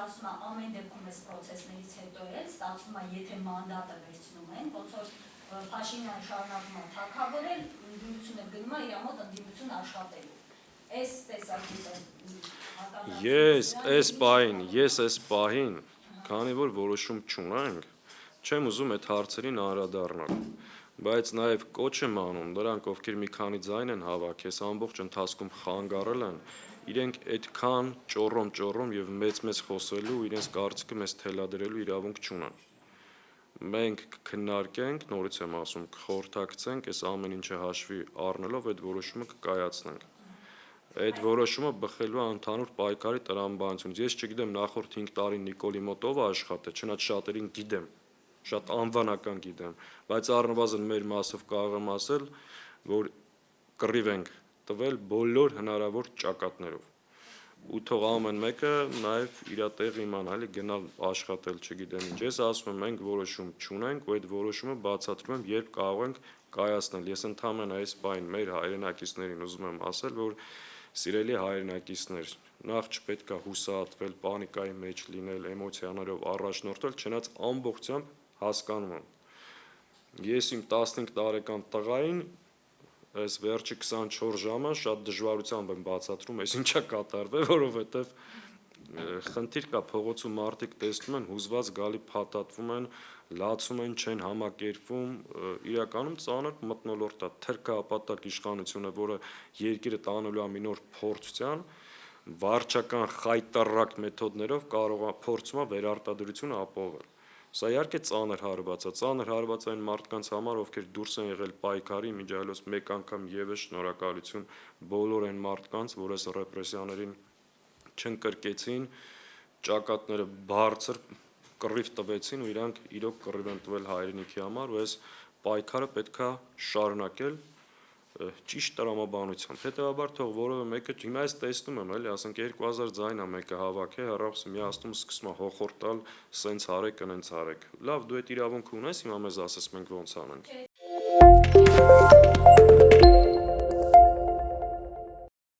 ասում է ամեն դեպքում այս process-ներից հետո էլ ստացվում է, եթե մանդատը վերցնում են, ոնց որ Փաշինյանը շարունակում է թագավորել, ընդդիմությունը գնում է իր մոտ ընդդիմություն աշխատելու։ Այս տեսակետը Ես այս պահին, քանի որ որոշում չունենք, չեմ ուզում այդ հարցերին անդրադառնալ, բայց նաև կոչ եմ անում նրանք, ովքեր մի քանի ձայն են հավաքել, ամբողջ ընթացքում խանգարել են, իրենք այդքան ճոռոմ եւ մեծ խոսելու, իրենց կարծիքը մեզ թելադրելու իրավունք չունեն։ Մենք կքննարկենք, նորից եմ ասում, կխորհրդակցենք, այս ամեն ինչը հաշվի առնելով այդ որոշումը կկայացնենք։ Այդ որոշումը բխելու է ընդհանուր պայքարի տրամաբանությունից։ Ես չգիտեմ նախորդ 5 տարի Նիկոլի մոտ ով աշխատել, չնայած շատերին գիտեմ, շատ անվանական գիտեմ, բայց առնվազն մեր մասով կարող եմ ասել, որ կռիվ ենք տվել բոլոր հնարավոր ճակատներով։ Ու թող ամեն մեկը նաև իր տեղը իմանա, էլի գնալ աշխատել, չգիտեմ ինչ։ Ես ասում եմ, մենք որոշում չունենք, ու այդ որոշումը բացատրում եմ, երբ կարող ենք կայացնել։ Ես ընդհանրապես այս բանին մեր հայրենակիցներին ուզում եմ ասել, որ սիրելի հայրենակիցներ, նախ չպետք է հուսահատվել, պանիկայի մեջ լինել, էմոցիաներով առաջնորդվել, չնայած ամբողջությամբ հասկանում եմ։ Ես իմ 15 տարեկան տղային այս վերջի 24 ժամը շատ դժվարությամբ եմ բացատրում, այս ինչա կատարվել, որովհետև խնդիր կա, փողոցում մարդիկ տեսնում են, հուզված գալի փաթաթվում են, լացում են, չեն համակերպվում, իրականում ծանր մթնոլորտ է, թրքահապատակ իշխանությունը, որը երկիրը տանելու է մի նոր փորձության, վարչական խայտառակ մեթոդներով փորձում է վերարտադրությունը ապահովել։ Սա իհարկե ծանր հարված է, այն մարդկանց համար, ովքեր դուրս են եղել պայքարի, միջայլոց մեկ անգամ եւս շնորհակալություն բոլոր այն մարդկանց, որ այս ռեպրեսիաներին չընկրկեցին, ճակատները բարձր կռիվ տվեցին ու իրանք իրոք կռիվ են տվել հայրենիքի համար, ու այս պայքարը պետք է շարունակել ճիշտ տրամաբանությամբ։ Հետևաբար թող որևէ մեկը, հիմա ես տեսնում եմ, էլի, ասենք 2000 ձայն է մեկը հավաքել, հեռախոսը միացնում սկսում է հոխորտալ, սենց արեք, ընենց արեք։ Լավ, դու այդ իրավունքը ունես, հիմա մեզ ասես մենք ոնց անենք։